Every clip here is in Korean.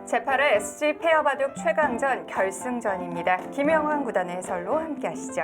제8회 SG 페어바둑 최강전 결승전입니다. 김영환 구단의 해설로 함께하시죠.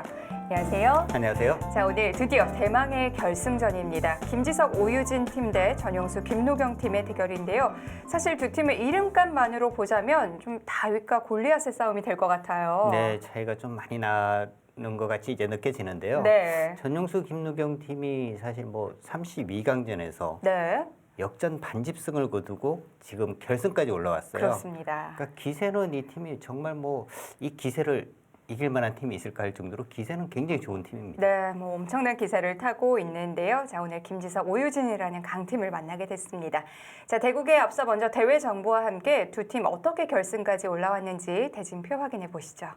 안녕하세요. 안녕하세요. 자, 오늘 드디어 대망의 결승전입니다. 김지석, 오유진 팀 대 전용수, 김노경 팀의 대결인데요. 사실 두 팀의 이름값만으로 보자면 좀 다윗과 골리앗의 싸움이 될 것 같아요. 네, 차이가 좀 많이 나는 것 같이 이제 느껴지는데요. 네. 전용수, 김노경 팀이 사실 뭐 32강전에서 네. 역전 반집승을 거두고 지금 결승까지 올라왔어요. 그렇습니다. 그러니까 기세는 이 팀이 정말 뭐 이 기세를 이길 만한 팀이 있을까 할 정도로 기세는 굉장히 좋은 팀입니다. 네, 뭐 엄청난 기세를 타고 있는데요. 자, 오늘 김지석, 오유진이라는 강팀을 만나게 됐습니다. 자, 대국에 앞서 먼저 대회 정보와 함께 두 팀 어떻게 결승까지 올라왔는지 대진표 확인해 보시죠.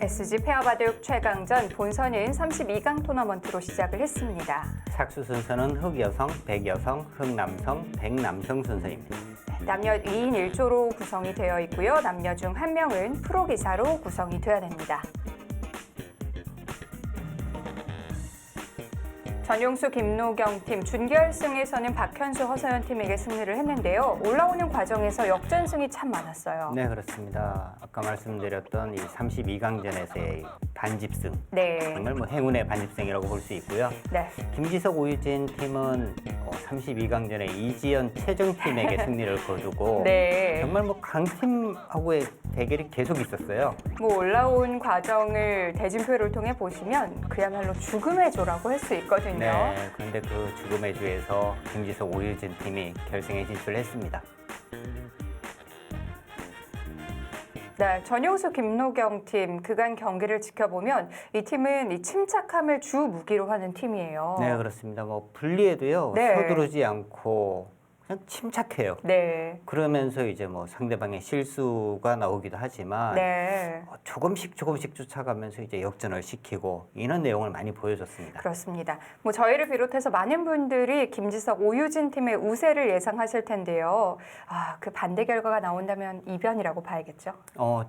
SG 페어바둑 최강전 본선은 32강 토너먼트로 시작을 했습니다. 착수 순서는 흑여성, 백여성, 흑남성, 백남성 순서입니다. 남녀 2인 1조로 구성이 되어 있고요. 남녀 중 한 명은 프로기사로 구성이 되어야 됩니다. 전용수, 김노경 팀 준결승에서는 박현수, 허서연 팀에게 승리를 했는데요. 올라오는 과정에서 역전승이 참 많았어요. 네, 그렇습니다. 아까 말씀드렸던 이 32강전에서의 반집승. 네. 정말 뭐 행운의 반집승이라고 볼 수 있고요. 네. 김지석, 오유진 팀은 32강전에 이지연, 최정팀에게 승리를 거두고 네. 정말 뭐 강팀하고의 대결이 계속 있었어요. 뭐 올라온 과정을 대진표를 통해 보시면 그야말로 죽음의 조라고 할 수 있거든요. 네, 그런데 그 죽음의 주에서 김지석, 오유진 팀이 결승에 진출했습니다. 네, 전용수, 김노경 팀 그간 경기를 지켜보면 이 팀은 이 침착함을 주 무기로 하는 팀이에요. 네, 그렇습니다. 뭐 분리해도요, 네. 서두르지 않고 그냥 침착해요. 네. 그러면서 이제 뭐 상대방의 실수가 나오기도 하지만 네. 조금씩 쫓아가면서 이제 역전을 시키고 이런 내용을 많이 보여줬습니다. 그렇습니다. 뭐 저희를 비롯해서 많은 분들이 김지석, 오유진 팀의 우세를 예상하실 텐데요. 아, 그 반대 결과가 나온다면 이변이라고 봐야겠죠.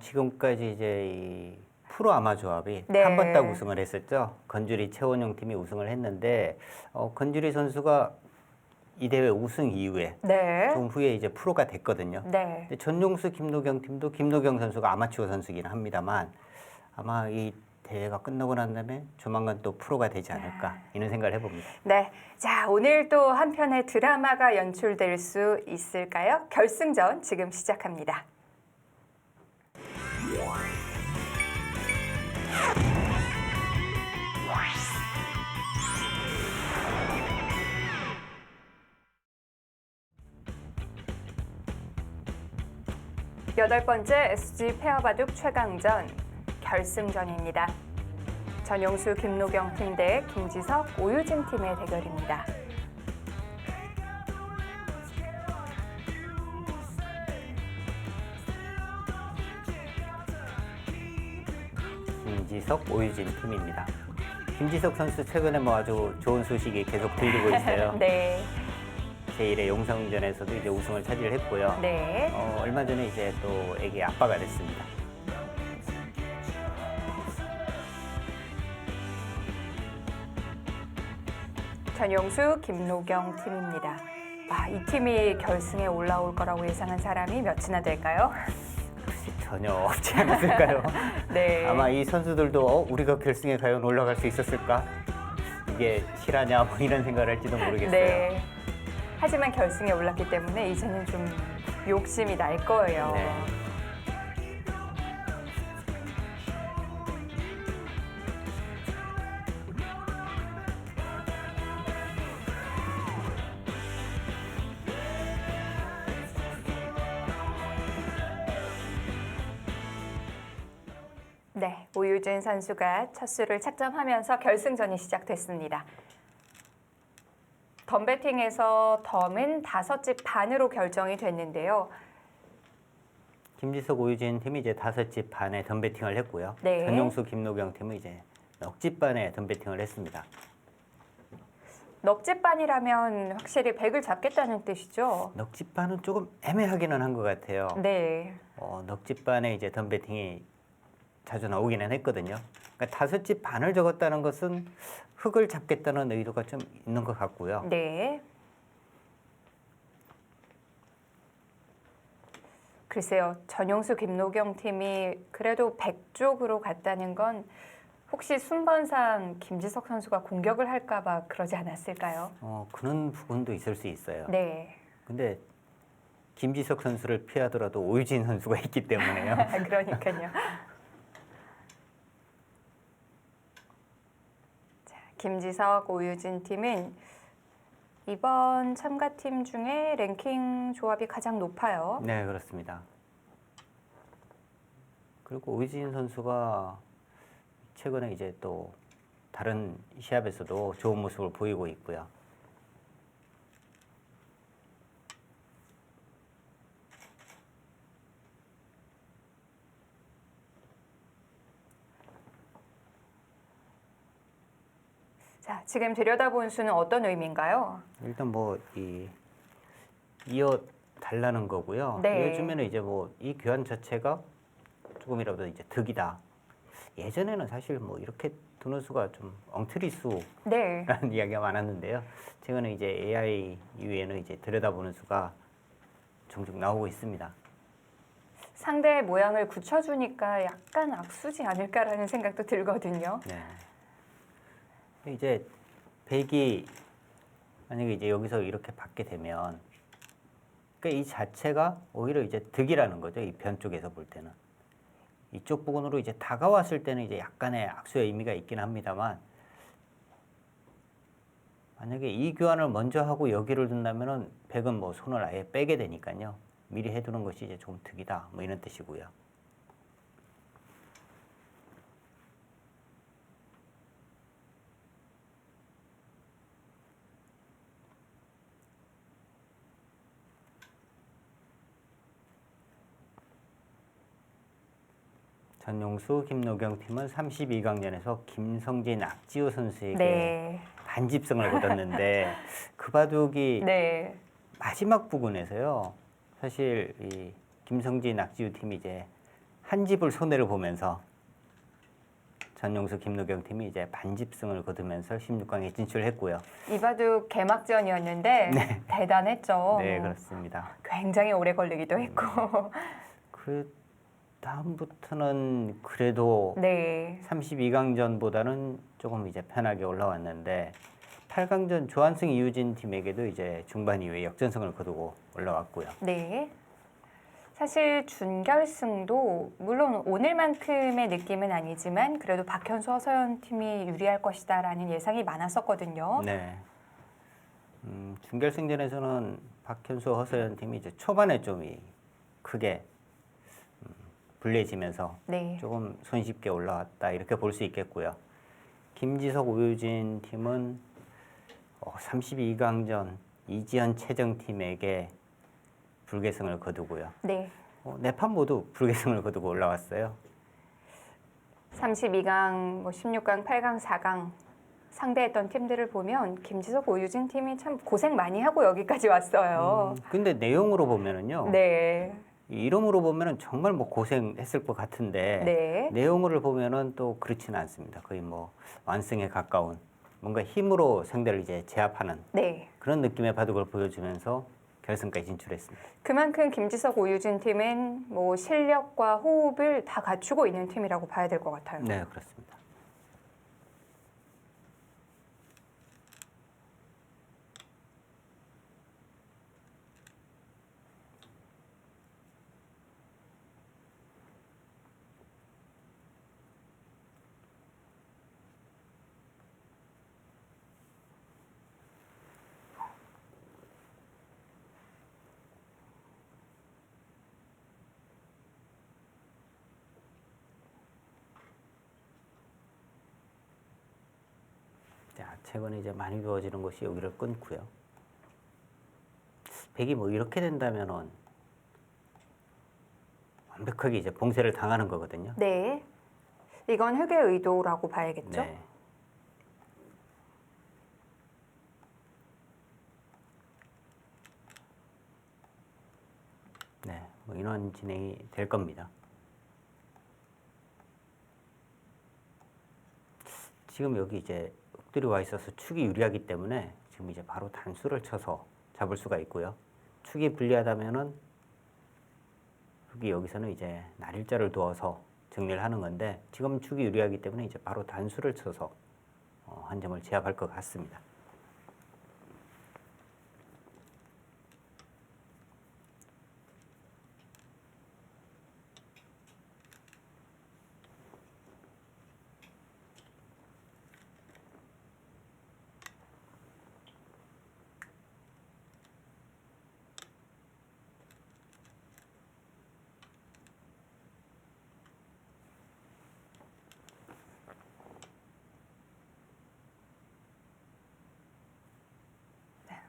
지금까지 이제 이 프로 아마 조합이 네. 한 번 딱 우승을 했었죠. 건주리, 최원용 팀이 우승을 했는데 건주리 선수가 이 대회 우승 이후에 네. 좀 후에 이제 프로가 됐거든요. 네. 근데 전용수, 김노경 팀도 김노경 선수가 아마추어 선수긴 합니다만 아마 이 대회가 끝나고 난 다음에 조만간 또 프로가 되지 않을까 이런 생각을 해봅니다. 네. 자, 오늘 또 한편의 드라마가 연출될 수 있을까요? 결승전 지금 시작합니다. 여덟 번째 SG 페어바둑 최강전 결승전입니다. 전용수, 김노경 팀 대 김지석, 오유진 팀의 대결입니다. 김지석, 오유진 팀입니다. 김지석 선수 최근에 뭐 아주 좋은 소식이 계속 들리고 있어요. 네. 제1회 용성전에서도 이제 우승을 차지했고요. 네. 얼마 전에 이제 또 애기 아빠가 됐습니다. 전용수, 김노경 팀입니다. 아, 이 팀이 결승에 올라올 거라고 예상한 사람이 몇이나 될까요? 혹시 전혀 없지 않았을까요? 네. 아마 이 선수들도 우리가 결승에 과연 올라갈 수 있었을까? 이게 실화냐 뭐 이런 생각을 할지도 모르겠어요. 네. 하지만 결승에 올랐기 때문에 이제는 좀 욕심이 날 거예요. 네. 네, 오유진 선수가 첫 수를 착점하면서 결승전이 시작됐습니다. 덤배팅에서 덤은 5집 반으로 결정이 됐는데요. 김지석, 오유진 팀이 이제 5집 반에 덤배팅을 했고요. 네. 전용수, 김노경 팀은 이제 넉집 반에 덤배팅을 했습니다. 넉집 반이라면 확실히 100을 잡겠다는 뜻이죠? 넉집 반은 조금 애매하기는 한 것 같아요. 네. 넉집 반에 이제 덤배팅이 자주 나오기는 했거든요. 그러니까 5집 반을 적었다는 것은 흙을 잡겠다는 의도가 좀 있는 것 같고요. 네. 글쎄요, 전용수 김노경 팀이 그래도 100쪽으로 갔다는 건 혹시 순번상 김지석 선수가 공격을 할까봐 그러지 않았을까요? 그런 부분도 있을 수 있어요. 네, 근데 김지석 선수를 피하더라도 오유진 선수가 있기 때문에요. 그러니까요. 자, 김지석, 오유진 팀은 이번 참가팀 중에 랭킹 조합이 가장 높아요. 네, 그렇습니다. 그리고 오유진 선수가 최근에 이제 또 다른 시합에서도 좋은 모습을 보이고 있고요. 자, 지금 들여다본 수는 어떤 의미인가요? 일단 뭐 이어 달라는 거고요. 네. 이어주면은 이제 뭐 이 교환 자체가 조금이라도 이제 득이다. 예전에는 사실 뭐 이렇게 두는 수가 좀 엉터리수라는 네. 이야기가 많았는데요. 최근에 이제 AI 이후에는 이제 들여다보는 수가 종종 나오고 있습니다. 상대의 모양을 굳혀주니까 약간 악수지 않을까라는 생각도 들거든요. 네. 이제 백이 만약에 이제 여기서 이렇게 받게 되면 그러니까 이 자체가 오히려 이제 득이라는 거죠. 이 변 쪽에서 볼 때는. 이쪽 부분으로 이제 다가왔을 때는 이제 약간의 악수의 의미가 있긴 합니다만 만약에 이 교환을 먼저 하고 여기를 둔다면은 백은 뭐 손을 아예 빼게 되니까요. 미리 해두는 것이 이제 좀 득이다. 뭐 이런 뜻이고요. 전용수, 김노경 팀은 32강전에서 김성진, 악지호 선수에게 네. 반집승을 거뒀는데 그 바둑이 네. 마지막 부분에서요. 사실 이 김성진, 악지호 팀이 이제 한 집을 손해를 보면서 전용수, 김노경 팀이 이제 반집승을 거두면서 16강에 진출했고요. 이바둑 개막전이었는데 네. 대단했죠. 네, 그렇습니다. 굉장히 오래 걸리기도 했고. 그 다음부터는 그래도 네. 32강전보다는 조금 이제 편하게 올라왔는데 8강전 조한승, 이유진 팀에게도 이제 중반 이후에 역전승을 거두고 올라왔고요. 네. 사실 준결승도 물론 오늘만큼의 느낌은 아니지만 그래도 박현수, 허서연 팀이 유리할 것이다라는 예상이 많았었거든요. 네. 준결승전에서는 박현수, 허서연 팀이 이제 초반에 좀 크게 불리해지면서 네. 조금 손쉽게 올라왔다 이렇게 볼 수 있겠고요. 김지석, 오유진 팀은 32강전 이지현, 최정 팀에게 불계승을 거두고요. 네. 네 판 모두 불계승을 거두고 올라왔어요. 32강, 16강, 8강, 4강 상대했던 팀들을 보면 김지석, 오유진 팀이 참 고생 많이 하고 여기까지 왔어요. 근데 내용으로 보면은요. 네. 이름으로 보면은 정말 뭐 고생했을 것 같은데 네. 내용을 보면은 또 그렇지는 않습니다. 거의 뭐 완승에 가까운 뭔가 힘으로 상대를 이제 제압하는 네. 그런 느낌의 바둑을 보여주면서 결승까지 진출했습니다. 그만큼 김지석, 오유진 팀은 뭐 실력과 호흡을 다 갖추고 있는 팀이라고 봐야 될 것 같아요. 네, 그렇습니다. 자, 최근에 이제 많이 두어지는 것이 여기를 끊고요. 백이 뭐 이렇게 된다면은 완벽하게 이제 봉쇄를 당하는 거거든요. 네. 이건 흑의 의도라고 봐야겠죠? 네. 네, 뭐 이런 진행이 될 겁니다. 지금 여기 이제 흑들이 와 있어서 축이 유리하기 때문에 지금 이제 바로 단수를 쳐서 잡을 수가 있고요. 축이 불리하다면은 흑이 여기서는 이제 날일자를 두어서 정리를 하는 건데 지금 축이 유리하기 때문에 이제 바로 단수를 쳐서 한 점을 제압할 것 같습니다.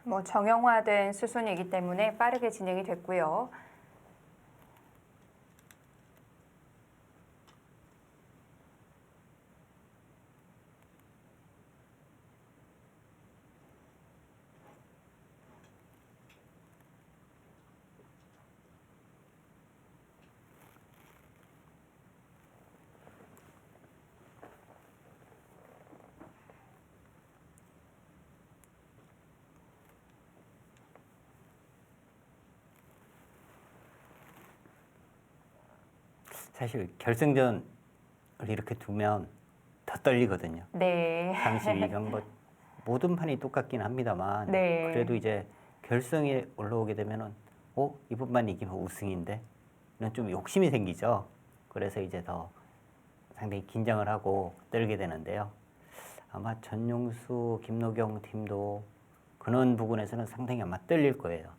뭐 정형화된 수순이기 때문에 빠르게 진행이 됐고요. 사실 결승전을 이렇게 두면 더 떨리거든요. 네. 32강 뭐 모든 판이 똑같긴 합니다만 네. 그래도 이제 결승에 올라오게 되면은 이번만 이기면 우승인데 이런 좀 욕심이 생기죠. 그래서 이제 더 상당히 긴장을 하고 떨게 되는데요. 아마 전용수, 김노경 팀도 그런 부분에서는 상당히 아마 떨릴 거예요.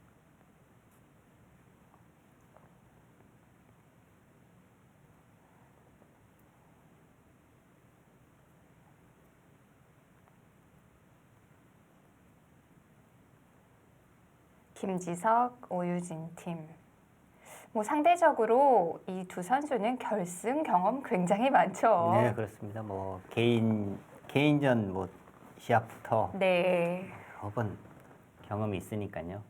김지석, 오유진 팀. 뭐 상대적으로 이 두 선수는 결승 경험 굉장히 많죠. 네, 그렇습니다. 뭐 개인전 뭐 시합부터 네. 여러 번 경험이 있으니까요.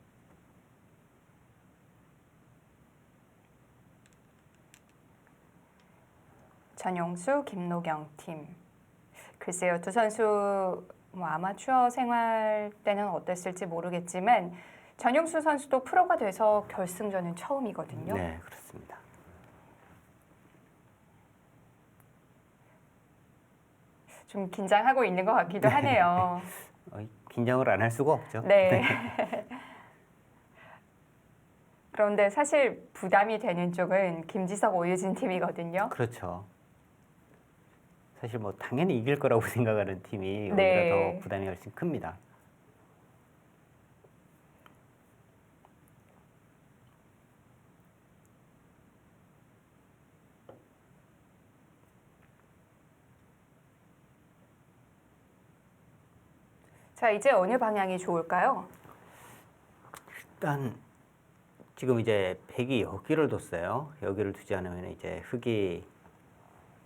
전용수, 김노경 팀. 글쎄요, 두 선수 뭐 아마추어 생활 때는 어땠을지 모르겠지만 전용수 선수도 프로가 돼서 결승전은 처음이거든요. 네, 그렇습니다. 좀 긴장하고 있는 것 같기도 하네요. 긴장을 안 할 수가 없죠. 네. 그런데 사실 부담이 되는 쪽은 김지석, 오유진 팀이거든요. 그렇죠. 사실 뭐 당연히 이길 거라고 생각하는 팀이 오히려 네. 더 부담이 훨씬 큽니다. 자, 이제 어느 방향이 좋을까요? 일단 지금 이제 백이 여기를 뒀어요. 여기를 두지 않으면 이제 흑이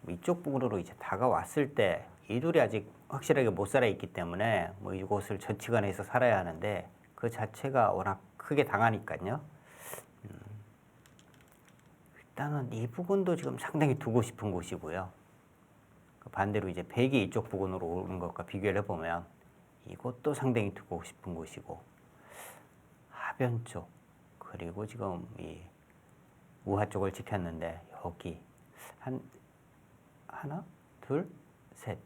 이쪽 부분으로 이제 다가왔을 때 이 둘이 아직 확실하게 못 살아 있기 때문에 뭐 이곳을 전치관에서 살아야 하는데 그 자체가 워낙 크게 당하니까요. 일단은 이 부분도 지금 상당히 두고 싶은 곳이고요. 반대로 이제 백이 이쪽 부분으로 오는 것과 비교를 해보면 이것도 상당히 두고 싶은 곳이고 하변 쪽 그리고 지금 이 우하 쪽을 지켰는데 여기 하나, 둘, 셋,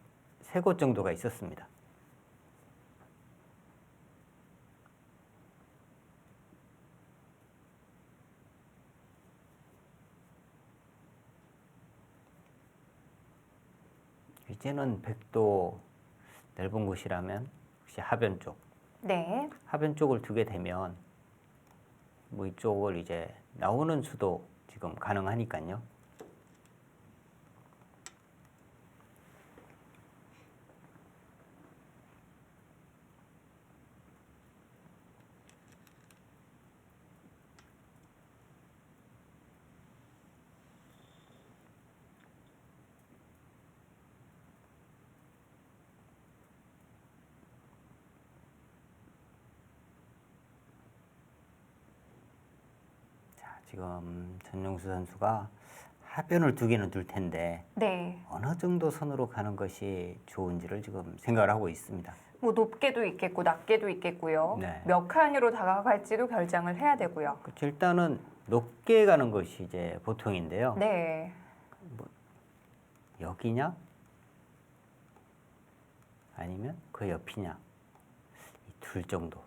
세 곳 정도가 있었습니다. 이제는 백도 넓은 곳이라면 혹시 하변 쪽, 네. 하변 쪽을 두게 되면 뭐 이쪽을 이제 나오는 수도 지금 가능하니까요. 지금 전용수 선수가 하변을 두 개는 둘 텐데 네. 어느 정도 선으로 가는 것이 좋은지를 지금 생각을 하고 있습니다. 뭐 높게도 있겠고 낮게도 있겠고요. 네. 몇 칸으로 다가갈지도 결정을 해야 되고요. 그렇죠. 일단은 높게 가는 것이 이제 보통인데요. 네. 여기냐? 아니면 그 옆이냐? 이 둘 정도.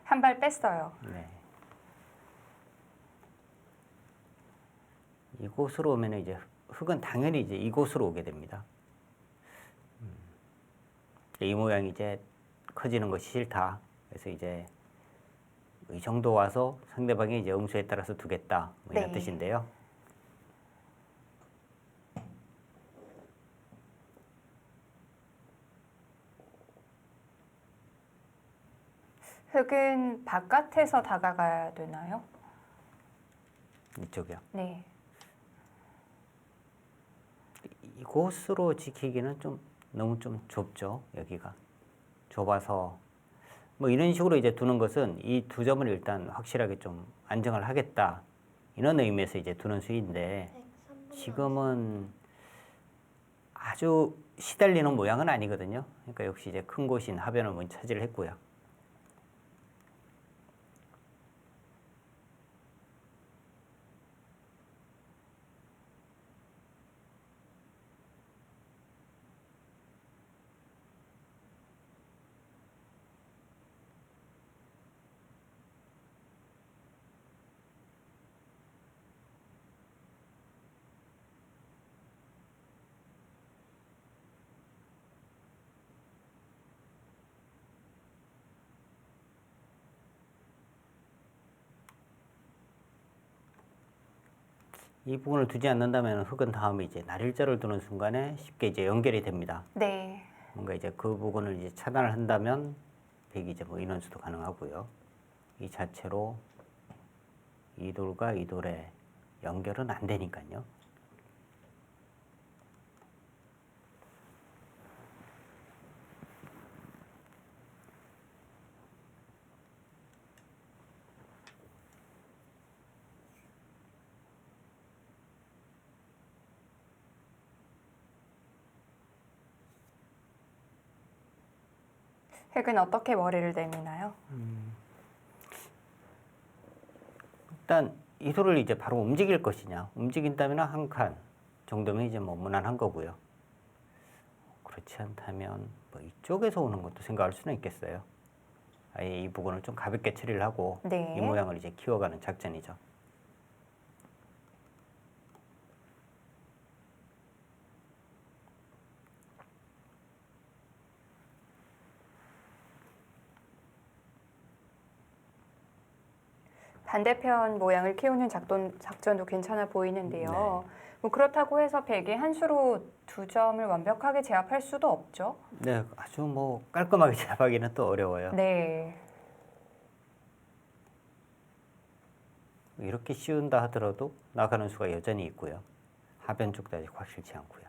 한 발 뺐어요. 네. 이곳으로 오면 이제 흙은 당연히 이제 이곳으로 오게 됩니다. 이 모양이 이제 커지는 것이 싫다. 그래서 이제 이 정도 와서 상대방이 이제 음수에 따라서 두겠다. 뭐 이런 네. 뜻인데요. 흙은 바깥에서 다가가야 되나요? 이쪽이요. 네. 이곳으로 지키기는 좀 너무 좀 좁죠. 여기가 좁아서 뭐 이런 식으로 이제 두는 것은 이 두 점을 일단 확실하게 좀 안정을 하겠다 이런 의미에서 이제 두는 수인데 지금은 아주 시달리는 모양은 아니거든요. 그러니까 역시 이제 큰 곳인 하변을 먼저 차지를 했고요. 이 부분을 두지 않는다면 흙은 다음에 이제 날일자를 두는 순간에 쉽게 이제 연결이 됩니다. 네. 뭔가 이제 그 부분을 이제 차단을 한다면 백이 이제 뭐 인원수도 가능하고요. 이 자체로 이 돌과 이 돌의 연결은 안 되니까요. 흙은 어떻게 머리를 내미나요? 일단 이 돌을 이제 바로 움직일 것이냐, 움직인다면 한 칸 정도면 이제 뭐 무난한 거고요. 그렇지 않다면 뭐 이쪽에서 오는 것도 생각할 수는 있겠어요. 아예 이 부분을 좀 가볍게 처리를 하고 네. 이 모양을 이제 키워가는 작전이죠. 반대편 모양을 키우는 작전도 괜찮아 보이는데요. 네. 뭐 그렇다고 해서 백의 한 수로 두 점을 완벽하게 제압할 수도 없죠. 네, 아주 뭐 깔끔하게 제압하기는 또 어려워요. 네. 이렇게 씌운다 하더라도 나가는 수가 여전히 있고요. 하변 쪽도 아직 확실치 않고요.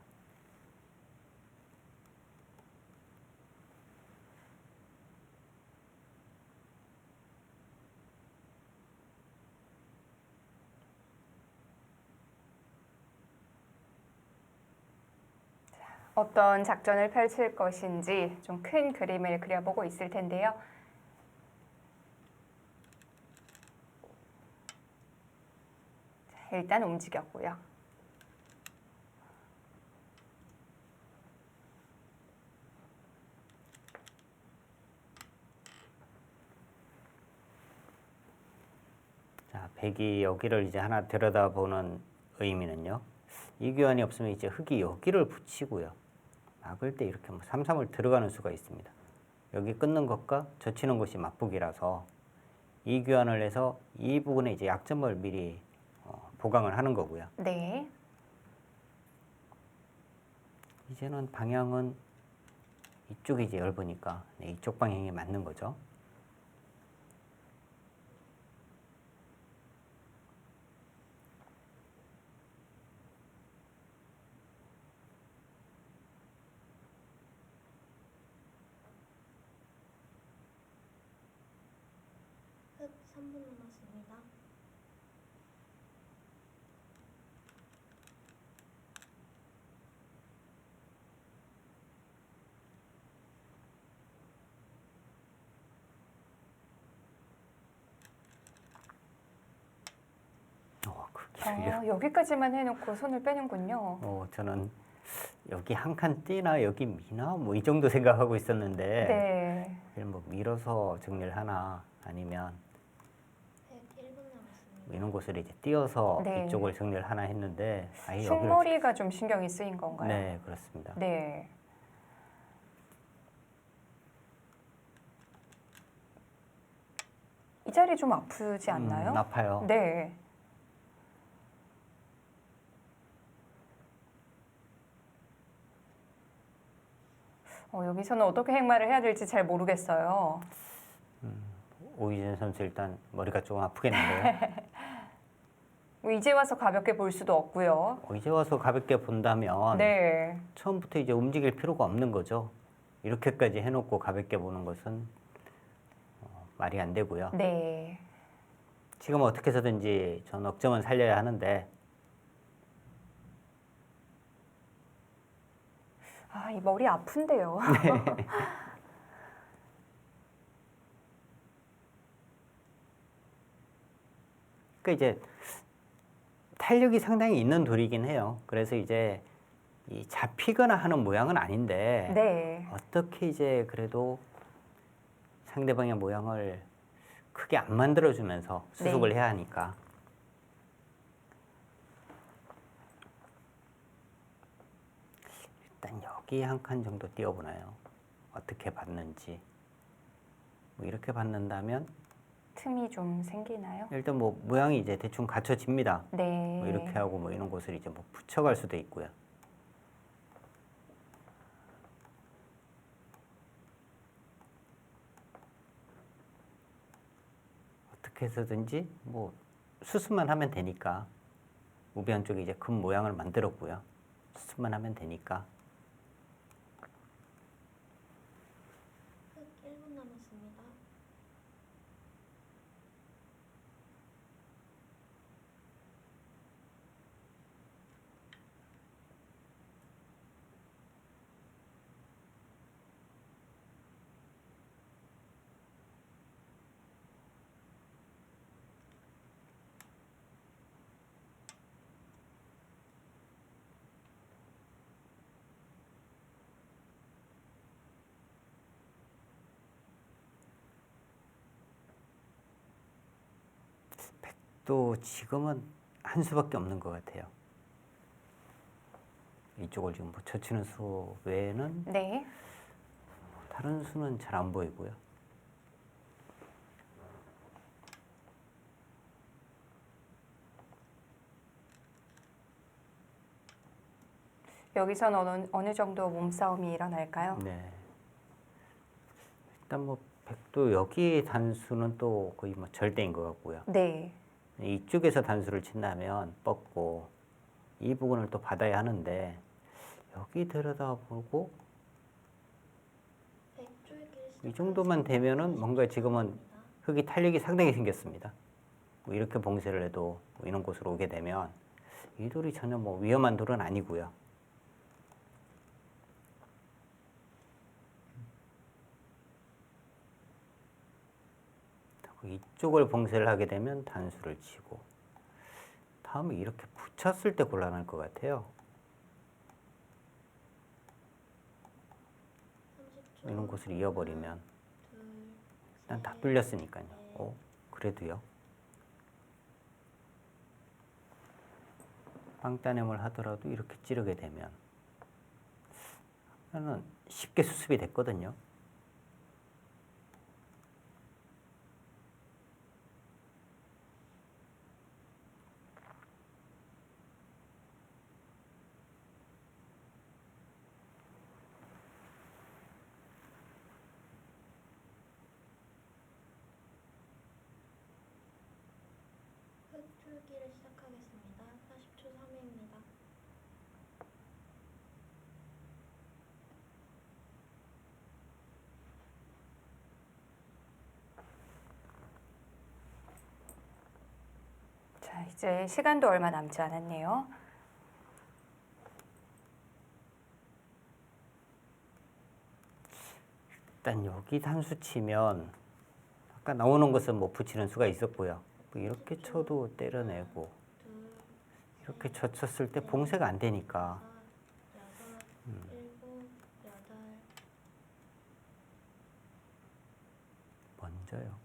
어떤 작전을 펼칠 것인지 좀 큰 그림을 그려보고 있을 텐데요. 자, 일단 움직였고요. 자, 백이 여기를 이제 하나 들여다보는 의미는요. 이 교환이 없으면 이제 흙이 여기를 붙이고요. 막을 때 이렇게 뭐 삼삼을 들어가는 수가 있습니다. 여기 끊는 것과 젖히는 것이 맞북이라서 이 교환을 해서 이 부분에 이제 약점을 미리 보강을 하는 거고요. 네. 이제는 방향은 이쪽이 이제 얇으니까 네, 이쪽 방향에 맞는 거죠. 흑 3분 남았습니다. 그 길이요. 여기까지만 해놓고 손을 빼는군요. 저는 여기 한 칸 띄나 여기 미나 뭐 이 정도 생각하고 있었는데 네. 그냥 뭐 밀어서 정리를 하나 아니면 흑 1분 남았습니다. 이런 곳을 이제 띄어서 네. 이쪽을 정리를 하나 했는데 아예 여기를 흉머리가 좀 신경이 쓰인 건가요? 네, 그렇습니다. 네. 이 자리 좀 아프지 않나요? 아파요. 네. 여기서는 어떻게 행마를 해야 될지 잘 모르겠어요. 오이진 선수 일단 머리가 조금 아프겠는데요. 뭐 이제 와서 가볍게 볼 수도 없고요. 이제 와서 가볍게 본다면 네. 처음부터 이제 움직일 필요가 없는 거죠. 이렇게까지 해놓고 가볍게 보는 것은 말이 안 되고요. 네. 지금 어떻게 해서든지 전 억점은 살려야 하는데 이 머리 아픈데요. 그 이제 탄력이 상당히 있는 돌이긴 해요. 그래서 이제 이 잡히거나 하는 모양은 아닌데 네. 어떻게 이제 그래도 상대방의 모양을 크게 안 만들어주면서 수속을 해야 하니까 일단 여기 한 칸 정도 띄워보나요? 어떻게 받는지 뭐 이렇게 받는다면 틈이 좀 생기나요? 일단 뭐 모양이 이제 대충 갖춰집니다. 네. 뭐 이렇게 하고 뭐 이런 곳을 이제 뭐 붙여갈 수도 있고요. 어떻게 해서든지 뭐 수습만 하면 되니까 우변 쪽에 이제 금 모양을 만들었고요. 수습만 하면 되니까 흑 1분 남았습니다. 또 지금은 한 수밖에 없는 것 같아요. 이쪽을 지금 뭐 젖히는 수 외에는 네. 다른 수는 잘 안 보이고요. 여기선 어느 정도 몸싸움이 일어날까요? 네. 일단 뭐 백도 여기 단수는 또 거의 뭐 절대인 것 같고요. 네. 이쪽에서 단수를 친다면 뻗고 이 부분을 또 받아야 하는데 여기 들여다보고 흑 줄기를 이 정도만 되면은 뭔가 지금은 흙이 탄력이 상당히 생겼습니다. 뭐 이렇게 봉쇄를 해도 뭐 이런 곳으로 오게 되면 이 돌이 전혀 뭐 위험한 돌은 아니고요. 이쪽을 봉쇄를 하게 되면 단수를 치고 다음에 이렇게 붙였을 때 곤란할 것 같아요. 30초. 이런 곳을 이어버리면 둘, 일단 다 셋, 뚫렸으니까요. 그래도요. 빵따냄을 하더라도 이렇게 찌르게 되면 저는 쉽게 수습이 됐거든요. 흑 줄기를 시작하겠습니다. 40초 3회입니다. 이제 시간도 얼마 남지 않았네요. 일단 여기 단수 치면 아까 나오는 것은 뭐 붙이는 수가 있었고요. 뭐 이렇게 쳐도 때려내고 둘, 이렇게 쳤을 때 봉쇄가 안 되니까 여섯, 일곱, 여덟, 먼저요.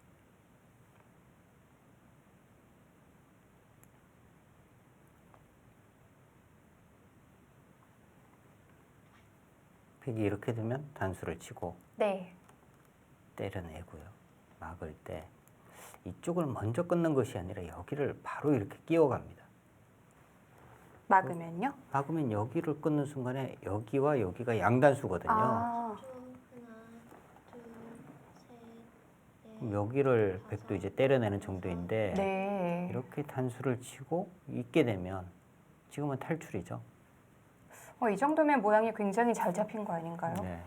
백이 이렇게 되면 단수를 치고 네. 때려내고요. 막을 때 이쪽을 먼저 끊는 것이 아니라 여기를 바로 이렇게 끼워갑니다. 막으면요? 막으면 여기를 끊는 순간에 여기와 여기가 양단수거든요. 아, 쭉 하나, 둘, 셋, 그럼 넷, 여기를 백도 이제 때려내는 정도인데 네. 이렇게 단수를 치고 있게 되면 지금은 탈출이죠. 이 정도면 모양이 굉장히 잘 잡힌 거 아닌가요? 네.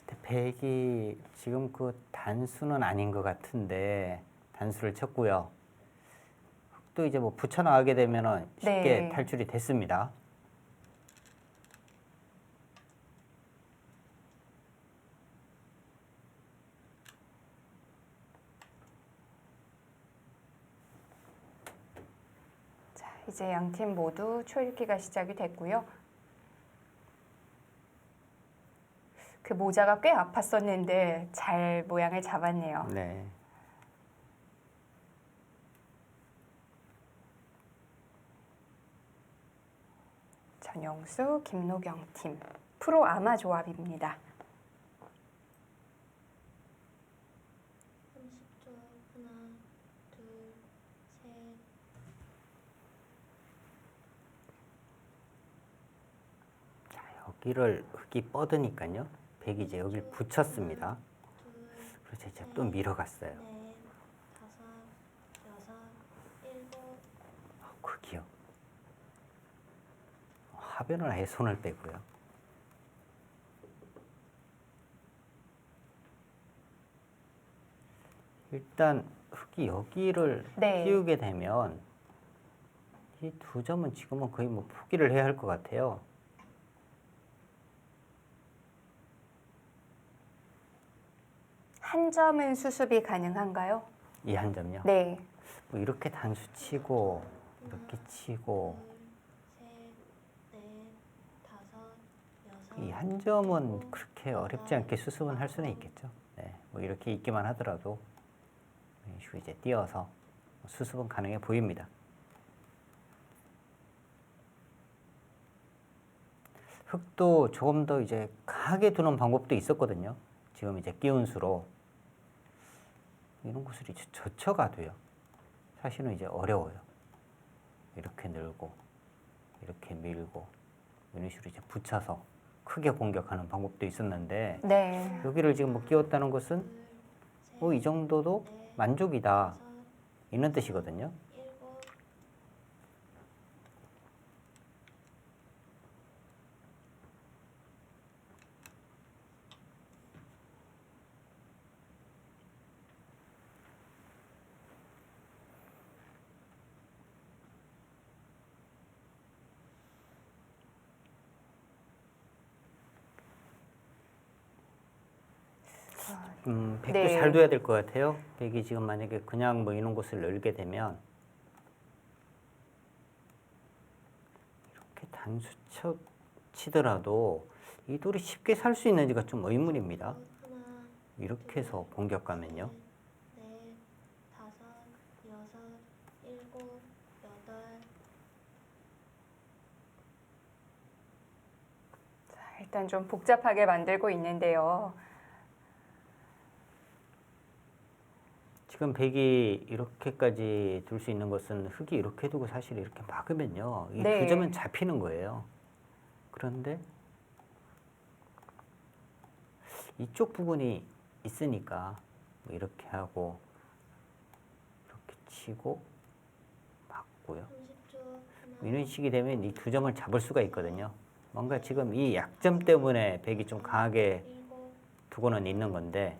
근데 백이 지금 그 단수는 아닌 것 같은데 단수를 쳤고요. 또 이제 뭐 붙여 나가게 되면은 쉽게 네. 탈출이 됐습니다. 자, 이제 양 팀 모두 초읽기가 시작이 됐고요. 그 모자가 꽤 아팠었는데 잘 모양을 잡았네요. 네. 전영수, 김노경 팀 프로 아마 조합입니다. 30초, 하나, 둘, 셋, 자, 여기를 흙이 뻗으니까요. 백이 이제 여기를 붙였습니다. 둘, 그래서 이제 또 밀어갔어요. 넷, 다섯, 여섯, 일곱, 흙이요. 하변을 아예 손을 빼고요. 일단 흙이 여기를 네. 띄우게 되면 이 두 점은 지금은 거의 뭐 포기를 해야 할 것 같아요. 한 점은 수습이 가능한가요? 이 한 점요. 네. 뭐 이렇게 단수 치고 이렇게 치고 둘, 셋, 넷, 다섯, 여섯, 이 한 점은 그렇게 어렵지 않게 수습은 할 수는 있겠죠. 네, 뭐 이렇게 있기만 하더라도 이런 식으로 이제 띄어서 수습은 가능해 보입니다. 흙도 조금 더 이제 강하게 두는 방법도 있었거든요. 지금 이제 끼운 수로 이런 곳을 이제 젖혀가도요. 사실은 이제 어려워요. 이렇게 늘고 이렇게 밀고 이런 식으로 이제 붙여서 크게 공격하는 방법도 있었는데 네. 여기를 지금 뭐 끼웠다는 것은 둘, 셋, 뭐 이 정도도 넷, 만족이다 다섯, 이런 뜻이거든요. 일곱, 백도 네. 잘 둬야 될 것 같아요. 백이 지금 만약에 그냥 뭐 이런 곳을 늘게 되면 이렇게 단수 치더라도 이 돌이 쉽게 살 수 있는지가 좀 의문입니다. 하나, 이렇게 해서 공격 가면요. 넷, 다섯, 여섯, 일곱, 여덟, 자, 일단 좀 복잡하게 만들고 있는데요. 지금 백이 이렇게까지 둘 수 있는 것은 흙이 이렇게 두고 사실 이렇게 막으면요. 이 네. 두 점은 잡히는 거예요. 그런데 이쪽 부분이 있으니까 뭐 이렇게 하고 이렇게 치고 막고요. 30초, 하나, 이런 식이 되면 이 두 점을 잡을 수가 있거든요. 뭔가 지금 이 약점 때문에 백이 좀 강하게 일곱, 두고는 있는 건데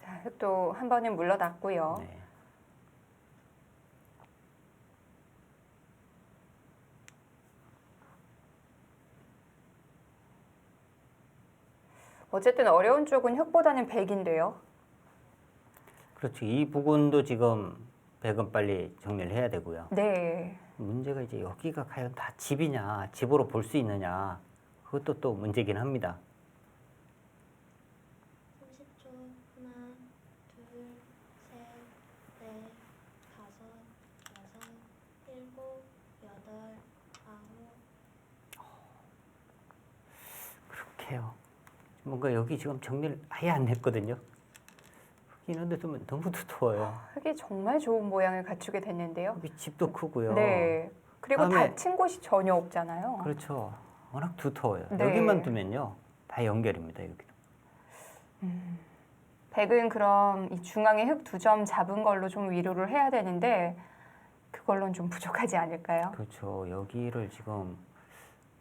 자, 흙도 한 번은 물러났고요. 네. 어쨌든 어려운 쪽은 흙보다는 백인데요. 그렇죠. 이 부분도 지금 백은 빨리 정리를 해야 되고요. 네. 문제가 이제 여기가 과연 다 집이냐, 집으로 볼 수 있느냐, 그것도 또 문제긴 합니다. 30초. 하나, 둘, 셋, 넷, 다섯, 여섯, 일곱, 여덟, 아홉. 그렇게요. 뭔가 여기 지금 정리를 아예 안 했거든요. 있는데 좀 너무 두터워요. 흙이 정말 좋은 모양을 갖추게 됐는데요. 여기 집도 크고요. 네. 그리고 다음에- 다친 곳이 전혀 없잖아요. 그렇죠. 워낙 두터워요. 네. 여기만 두면요. 다 연결입니다. 여기도. 백은 그럼 이 중앙에 흙 2점 잡은 걸로 좀 위로를 해야 되는데 그걸로는 좀 부족하지 않을까요? 그렇죠. 여기를 지금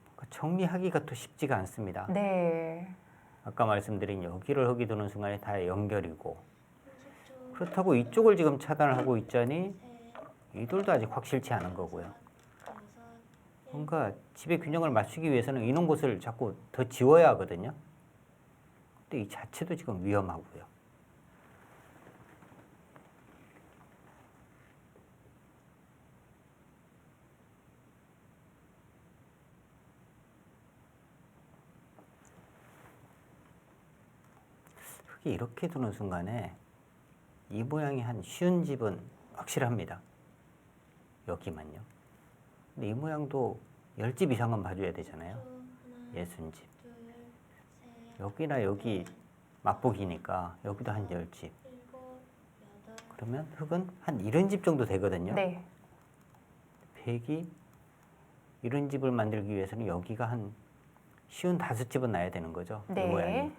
뭔가 정리하기가 또 쉽지가 않습니다. 네. 아까 말씀드린 여기를 흙이 두는 순간에 다 연결이고 30초. 그렇다고 이쪽을 지금 차단을 하고 있자니 셋, 이들도 아직 확실치 않은 거고요. 여섯, 뭔가 집의 균형을 맞추기 위해서는 이런 곳을 자꾸 더 지워야 하거든요. 근데 이 자체도 지금 위험하고요. 흙이 이렇게 두는 순간에 이 모양이 한 쉬운 집은 확실합니다. 여기만요. 근데 이 모양도 10집 이상은 봐줘야 되잖아요. 하나, 60집. 둘, 셋, 여기나 여기 맛보기니까 여기도 한 10집. 일곱, 여덟. 그러면 흙은 한 70집 정도 되거든요. 네. 백이 이런 집을 만들기 위해서는 여기가 한 쉬운 5집은 나야 되는 거죠. 이 네. 모양이.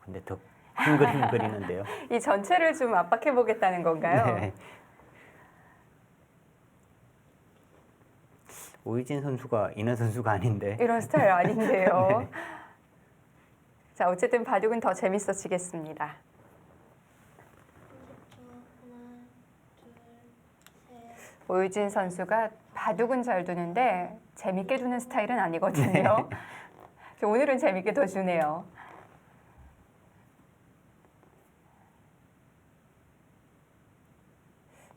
근데 더 큰 그림을 그리는데요. 이 전체를 좀 압박해 보겠다는 건가요? 네. 오유진 선수가 이런 선수가 아닌데. 이런 스타일 아닌데요. 네. 자, 어쨌든 바둑은 더 재밌어지겠습니다. 30초. 하나, 둘, 셋. 오유진 선수가 바둑은 잘 두는데 재밌게 두는 스타일은 아니거든요. 오늘은 재밌게 더 주네요.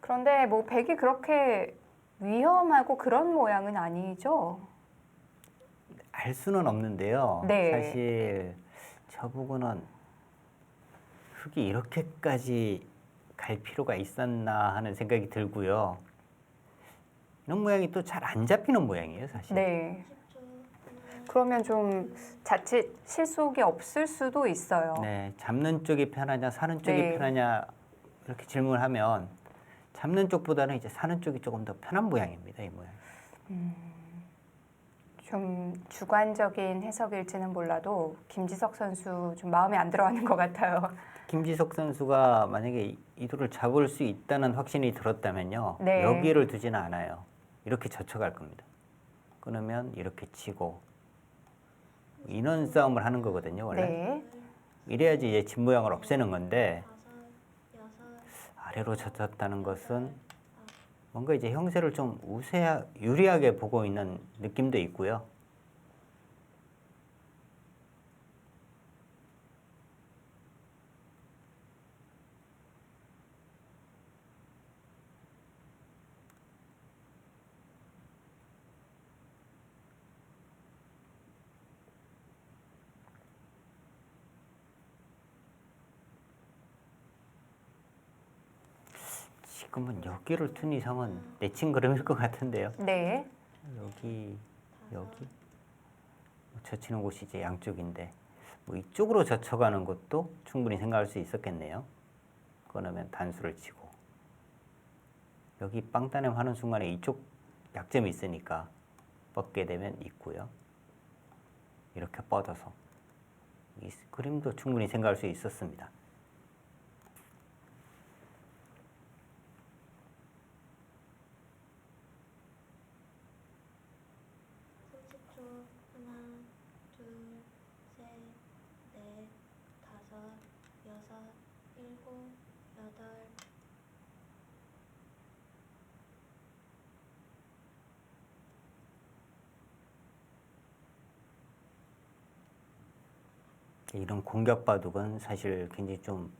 그런데 뭐 백이 그렇게 위험하고 그런 모양은 아니죠. 알 수는 없는데요. 네. 사실 저 부분은 흙이 이렇게까지 갈 필요가 있었나 하는 생각이 들고요. 이런 모양이 또 잘 안 잡히는 모양이에요, 사실. 네. 10초. 하나, 그러면 좀 자칫 실속이 없을 수도 있어요. 네, 잡는 쪽이 편하냐, 사는 쪽이 네. 편하냐 이렇게 질문하면 잡는 쪽보다는 이제 사는 쪽이 조금 더 편한 모양입니다, 이 모양. 좀 주관적인 해석일지는 몰라도 김지석 선수 좀 마음에 안 들어하는 것 같아요. 김지석 선수가 만약에 이 돌을 잡을 수 있다는 확신이 들었다면요, 네. 여기를 두지는 않아요. 이렇게 젖혀갈 겁니다. 끊으면 이렇게 치고 인원 싸움을 하는 거거든요, 원래. 네. 이래야지 이제 집 모양을 없애는 건데 다섯, 여섯, 아래로 젖혔다는 것은 뭔가 이제 형세를 좀 유리하게 보고 있는 느낌도 있고요. 지금은 여기를 둔 이상은 내친 그림일 것 같은데요. 네. 여기 젖히는 곳이 이제 양쪽인데 뭐 이쪽으로 젖혀가는 것도 충분히 생각할 수 있었겠네요. 그러면 단수를 치고 여기 빵따냄 하는 순간에 이쪽 약점이 있으니까 뻗게 되면 있고요. 이렇게 뻗어서 이 그림도 충분히 생각할 수 있었습니다. 30초. 하나, 둘, 셋, 넷, 다섯, 여섯, 일곱, 여덟, 이런 공격 바둑은 사실 굉장히 좀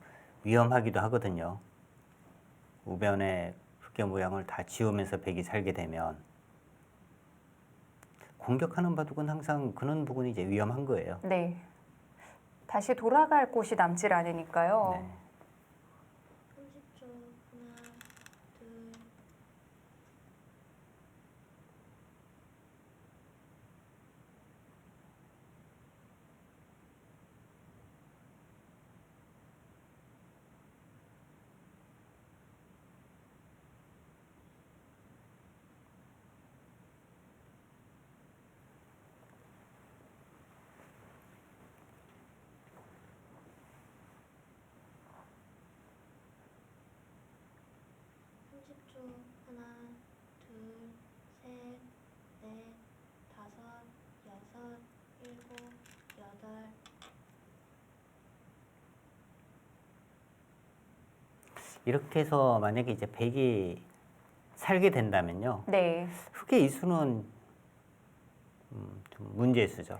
위험하기도 하거든요. 우변의 흑개 모양을 다 지우면서 백이 살게 되면 공격하는 바둑은 항상 그런 부분이 이제 위험한 거예요. 네. 다시 돌아갈 곳이 남질 않으니까요. 네. 30초. 하나, 둘, 삼십 초. 하나, 둘, 셋, 넷, 다섯, 여섯, 일곱, 여덟, 이렇게 해서 만약에 이제 백이 살게 된다면요. 네. 흑의 이수는 좀 문제의 수죠.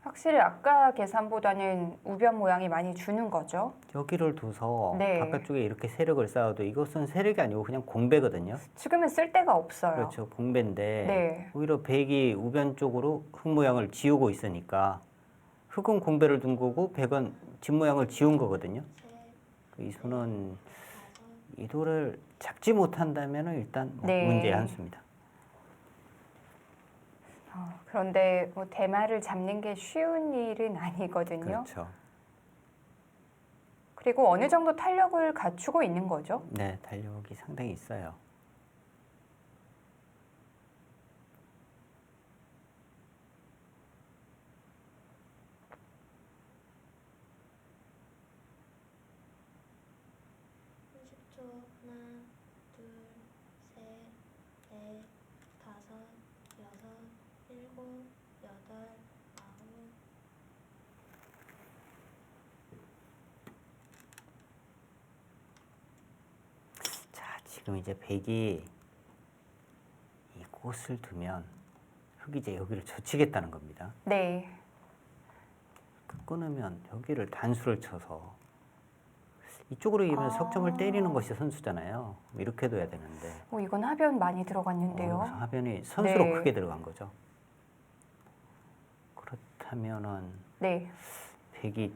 확실히 아까 계산보다는 우변 모양이 많이 주는 거죠. 여기를 둬서 네. 바깥쪽에 이렇게 세력을 쌓아도 이것은 세력이 아니고 그냥 공배거든요. 지금은 쓸 데가 없어요. 그렇죠. 공배인데 네. 오히려 백이 우변 쪽으로 흑 모양을 지우고 있으니까 흑은 공배를 둔 거고 백은 진 모양을 지운 거거든요. 셋, 그 이수는 다섯, 이 돌을 잡지 못한다면 일단 뭐 네. 문제의 한 수입니다. 그런데 뭐 대마를 잡는 게 쉬운 일은 아니거든요. 그렇죠. 그리고 어느 정도 탄력을 갖추고 있는 거죠. 네, 탄력이 상당히 있어요. 삼십 초. 하나, 둘, 셋, 넷, 다섯, 여섯, 일곱, 여덟, 아홉, 자, 지금 이제 백이 이 꽃을 두면 흑이 이제 여기를 젖히겠다는 겁니다. 네. 끊으면 여기를 단수를 쳐서 이쪽으로 이면 석점을 때리는 것이 선수잖아요. 이렇게 둬야 되는데 이건 하변 많이 들어갔는데요. 그래서 하변이 선수로 네. 크게 들어간 거죠. 그렇다면은 네. 백이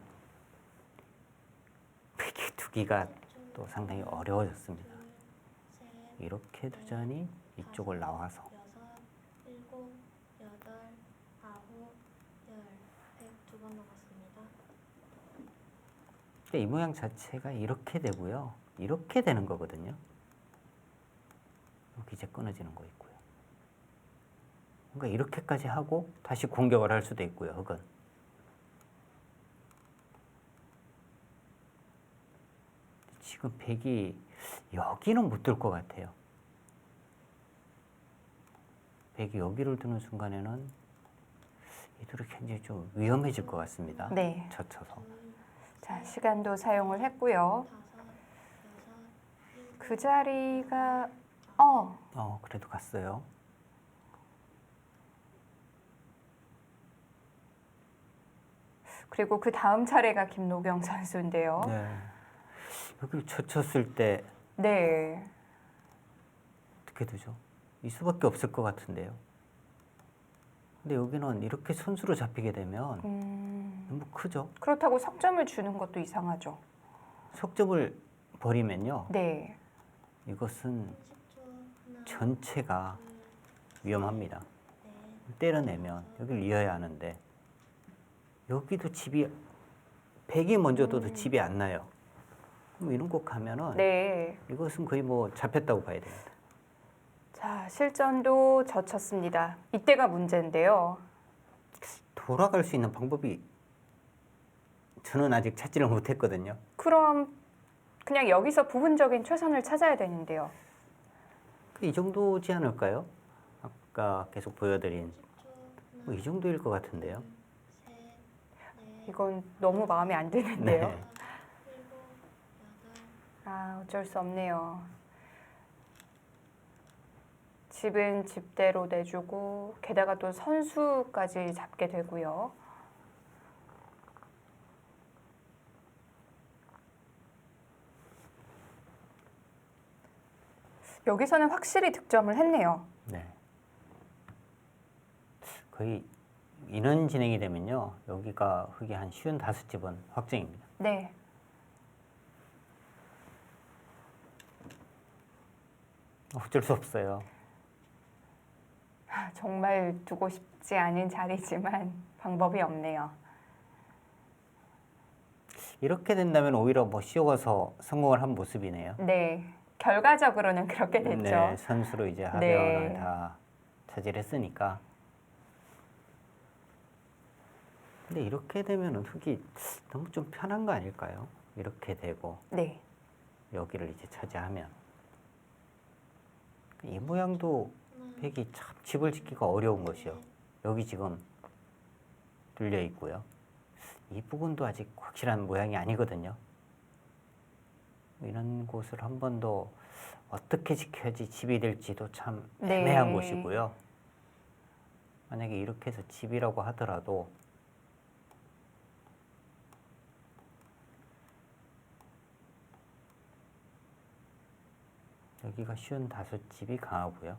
두기가 또 상당히 어려워졌습니다. 둘, 셋, 이렇게 두자니 이쪽을 나와서 여섯, 일곱, 여덟, 아홉, 열, 102번 남았습니다. 근데 이 모양 자체가 이렇게 되고요. 이렇게 되는 거거든요. 이렇게 이제 끊어지는 거 있고요. 그러니까 이렇게까지 하고 다시 공격을 할 수도 있고요. 흑은. 지금 백이 여기는 못 들 것 같아요. 백이 여기를 드는 순간에는 이들이 굉장히 좀 위험해질 것 같습니다. 네. 젖혀서. 자, 시간도 사용을 했고요. 다섯, 여섯, 일곱, 그 자리가 그래도 갔어요. 그리고 그 다음 차례가 김노경 선수인데요. 네. 여기를 젖혔을 때 네. 어떻게 되죠? 이 수밖에 없을 것 같은데요. 근데 여기는 이렇게 선수로 잡히게 되면 너무 크죠? 그렇다고 석점을 주는 것도 이상하죠. 석점을 버리면요. 네. 이것은 30초. 하나, 전체가 둘, 위험합니다. 넷, 때려내면 여기를 이어야 하는데 여기도 집이 백이 먼저 둬도 집이 안 나요. 그럼 이런 곳 가면은 네. 이것은 거의 뭐 잡혔다고 봐야 됩니다. 자, 실전도 젖혔습니다. 이때가 문제인데요. 돌아갈 수 있는 방법이 저는 아직 찾지를 못했거든요. 그럼 그냥 여기서 부분적인 최선을 찾아야 되는데요. 이 정도지 않을까요? 아까 계속 보여드린 10초. 뭐 이 정도일 것 같은데요. 셋, 넷, 이건 너무 마음에 안 드는데요. 네. 일곱, 여덟, 아, 어쩔 수 없네요. 집은 집대로 내주고 게다가 또 선수까지 잡게 되고요. 여기서는 확실히 득점을 했네요. 네. 거의 인원 진행이 되면요. 여기가 흙이 한 55집은 확정입니다. 네. 어쩔 수 없어요. 아, 정말 두고 싶지 않은 자리지만 방법이 없네요. 이렇게 된다면 오히려 뭐 씌워서 성공을 한 모습이네요. 네. 결과적으로는 그렇게 됐죠. 네, 선수로 이제 하변을 다 차지했으니까. 근데 이렇게 되면은 흙이 너무 좀 편한 거 아닐까요? 이렇게 되고 네. 여기를 이제 차지하면 이 모양도 팩이 참 집을 짓기가 어려운 것이요. 여기 지금 뚫려 있고요. 이 부분도 아직 확실한 모양이 아니거든요. 이런 곳을 한 번 더 어떻게 지켜야지 집이 될지도 참 네. 애매한 곳이고요. 만약에 이렇게 해서 집이라고 하더라도 여기가 55집이 강하고요.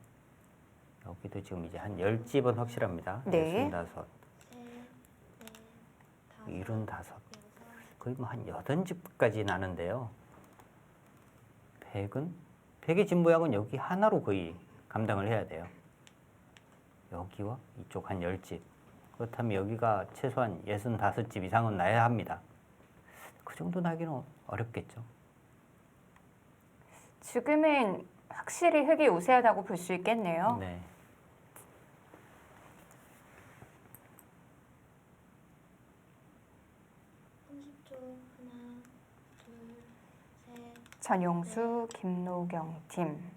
여기도 지금 이제 한 10집은 확실합니다. 네. 65, 셋, 넷, 75, 여섯. 거의 뭐 한 80집까지 나는데요. 백의 집 모양은 여기 하나로 거의 감당을 해야 돼요. 여기와 이쪽 한 10집. 그렇다면 여기가 최소한 65집 이상은 나야 합니다. 그 정도 나기는 어렵겠죠. 지금은 확실히 흙이 우세하다고 볼 수 있겠네요. 네. 하나, 둘, 셋. 전용수, 김노경 팀.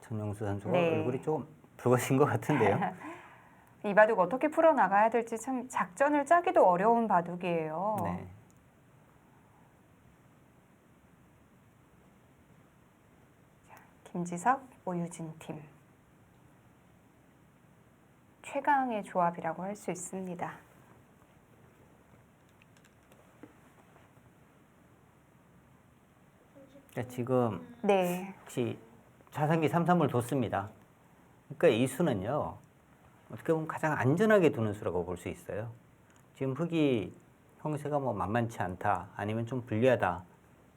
전용수 선수가 네. 얼굴이 좀 붉어진 것 같은데요. 이 바둑 어떻게 풀어나가야 될지 참 작전을 짜기도 어려운 바둑이에요. 네. 김지석, 오유진 팀. 최강의 조합이라고 할 수 있습니다. 그러니까 지금 네. 혹시 자산기 3-3을 뒀습니다. 그러니까 이 수는요. 어떻게 보면 가장 안전하게 두는 수라고 볼 수 있어요. 지금 흙이 형세가 뭐 만만치 않다 아니면 좀 불리하다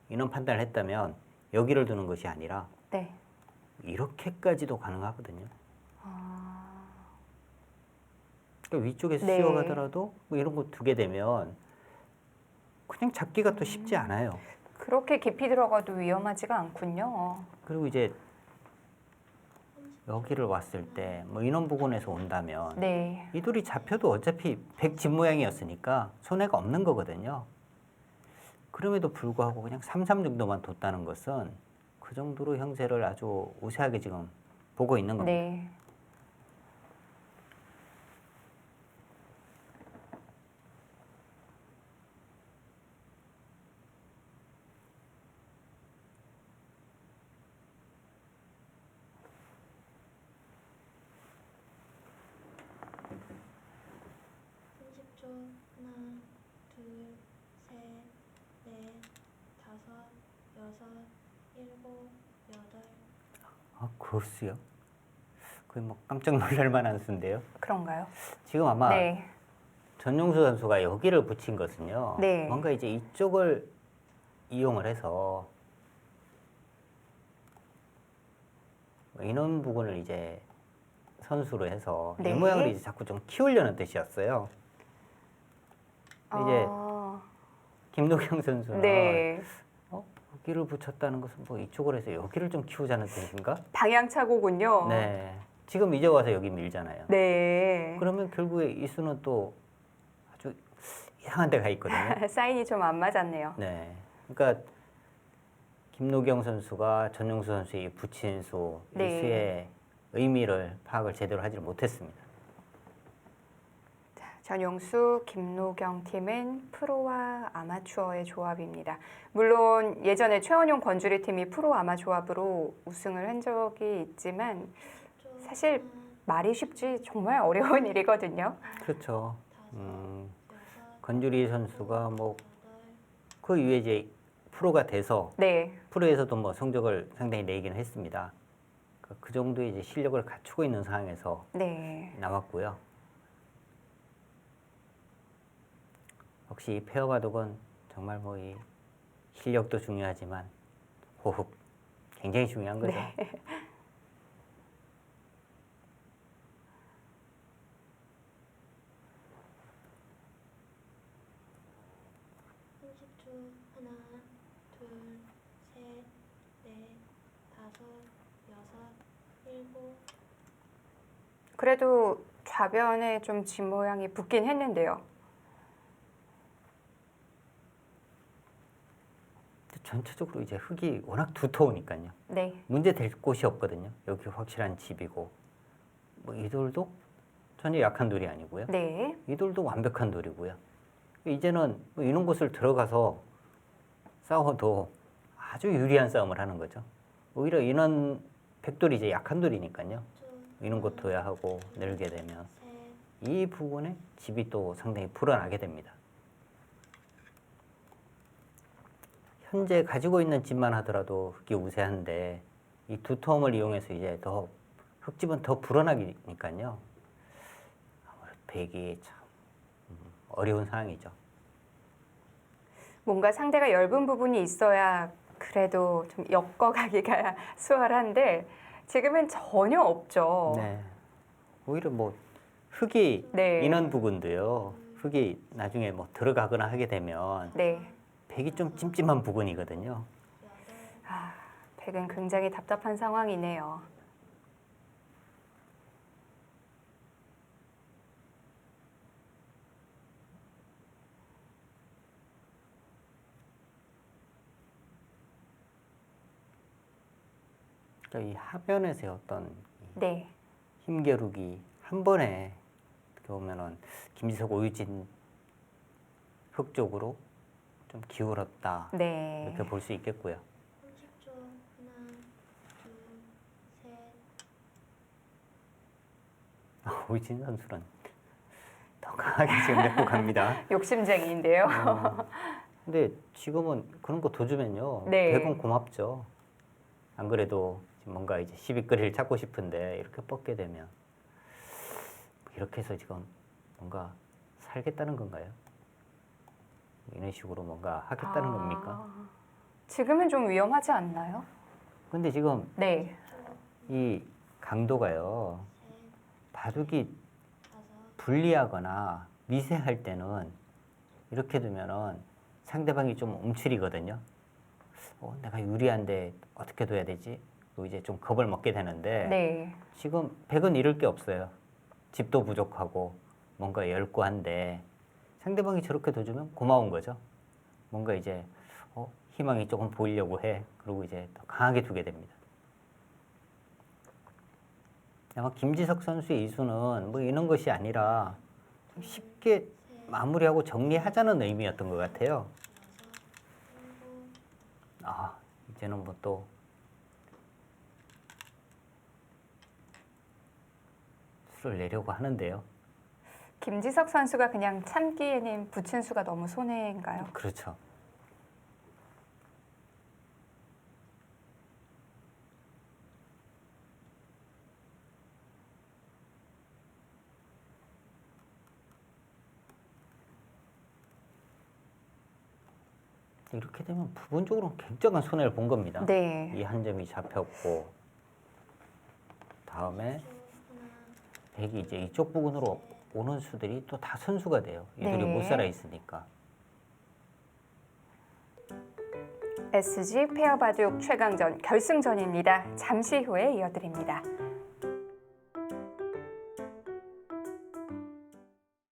이런 판단을 했다면 여기를 두는 것이 아니라 네. 이렇게까지도 가능하거든요. 아, 그러니까 위쪽에서 네. 씌워가더라도 뭐 이런 거 두게 되면 그냥 잡기가 또 쉽지 않아요. 그렇게 깊이 들어가도 위험하지가 않군요. 그리고 이제 여기를 왔을 때 뭐 인원 부근에서 온다면 네. 이 돌이 잡혀도 어차피 100집 모양이었으니까 손해가 없는 거거든요. 그럼에도 불구하고 그냥 3-3 정도만 뒀다는 것은 그 정도로 형세를 아주 우세하게 지금 보고 있는 겁니다. 네. 하나, 둘, 셋, 넷, 다섯, 여섯, 일곱, 여덟. 아, 그럴수요? 거의 뭐 깜짝 놀랄 만한 수인데요. 그런가요? 지금 아마 네. 전용수 선수가 여기를 붙인 것은요. 네. 뭔가 이제 이쪽을 이용을 해서 인원 부분을 이제 선수로 해서 네. 이 모양을 이제 자꾸 좀 키우려는 뜻이었어요. 이제 아, 김노경 선수는 네. 여기를 붙였다는 것은 뭐 이쪽을 해서 여기를 좀 키우자는 뜻인가? 방향차고군요. 네. 지금 이제 와서 여기 밀잖아요. 네. 그러면 결국에 이 수는 또 아주 이상한 데가 있거든요. 사인이 좀 안 맞았네요. 네. 그러니까 김노경 선수가 전용수 선수의 붙인 수, 이 네. 수의 의미를 파악을 제대로 하지 못했습니다. 전용수, 김노경 팀은 프로와 아마추어의 조합입니다. 물론 예전에 최원용 권주리 팀이 프로 아마 조합으로 우승을 한 적이 있지만 사실 말이 쉽지 정말 어려운 일이거든요. 그렇죠. 권주리 선수가 뭐 그 이후에 이제 프로가 돼서 네, 프로에서도 뭐 성적을 상당히 내기는 했습니다. 그 정도의 이제 실력을 갖추고 있는 상황에서 네. 나왔고요. 역시 이 페어 바둑은 정말 뭐 이 실력도 중요하지만 호흡 굉장히 중요한 거죠. 네. 하나, 둘, 셋, 넷, 다섯, 여섯, 일곱. 그래도 좌변에 좀 진 모양이 붙긴 했는데요. 전체적으로 이제 흙이 워낙 두터우니까요. 네, 문제 될 곳이 없거든요. 여기 확실한 집이고 뭐 이 돌도 전혀 약한 돌이 아니고요. 네, 이 돌도 완벽한 돌이고요. 이제는 뭐 이런 곳을 들어가서 싸워도 아주 유리한 싸움을 하는 거죠. 오히려 이런 백돌이 이제 약한 돌이니까요. 이런 곳 둬야 하고 늘게 되면 셋, 이 부분에 집이 또 상당히 불어나게 됩니다. 현재 가지고 있는 집만 하더라도 흙이 우세한데 이 두터움을 이용해서 이제 더 흙집은 더 불어나니까요. 아무래도 배기 참 어려운 상황이죠. 뭔가 상대가 얇은 부분이 있어야 그래도 좀 엮어가기가 수월한데 지금은 전혀 없죠. 네. 오히려 뭐 흙이 네. 인원 부분도요. 흙이 나중에 뭐 들어가거나 하게 되면 네. 백이 좀 찜찜한 부분이거든요. 여덟, 아, 백은 굉장히 답답한 상황이네요. 그러니까 이 하변에서의 어떤 네. 힘겨루기 한 번에 어떻게 보면은 김지석 오유진 흙 쪽으로 좀 기울었다 네. 이렇게 볼 수 있겠고요. 30초. 하나, 둘, 셋. 오유진 선수는 더 강하게 지금 내고 갑니다. 욕심쟁이인데요. 근데 지금은 그런 거 도주면요. 네. 백은 고맙죠. 안 그래도 지금 뭔가 이제 시비거리를 찾고 싶은데 이렇게 뻗게 되면 이렇게 해서 지금 뭔가 살겠다는 건가요? 이런 식으로 뭔가 하겠다는 겁니까? 지금은 좀 위험하지 않나요? 근데 지금 네. 이 강도가요. 바둑이 다섯, 불리하거나 미세할 때는 이렇게 두면은 상대방이 좀 움츠리거든요. 내가 유리한데 어떻게 둬야 되지? 그리고 이제 좀 겁을 먹게 되는데 네. 지금 백은 잃을 게 없어요. 집도 부족하고 뭔가 열고한데 상대방이 저렇게 둬주면 고마운 거죠. 뭔가 이제 희망이 조금 보이려고 해. 그리고 이제 더 강하게 두게 됩니다. 아마 김지석 선수의 이수는 뭐 이런 것이 아니라 좀 쉽게 마무리하고 정리하자는 의미였던 것 같아요. 아, 이제는 뭐 또 수를 내려고 하는데요. 김지석 선수가 그냥 참기에는 붙인 수가 너무 손해인가요? 그렇죠. 이렇게 되면 부분적으로 굉장한 손해를 본 겁니다. 네. 이 한 점이 잡혔고 다음에 백이 이제 이쪽 부분으로 오는 수들이 또 다 선수가 돼요. 이들이 네. 못 살아 있으니까. SG 페어 바둑 최강전 결승전입니다. 잠시 후에 이어드립니다.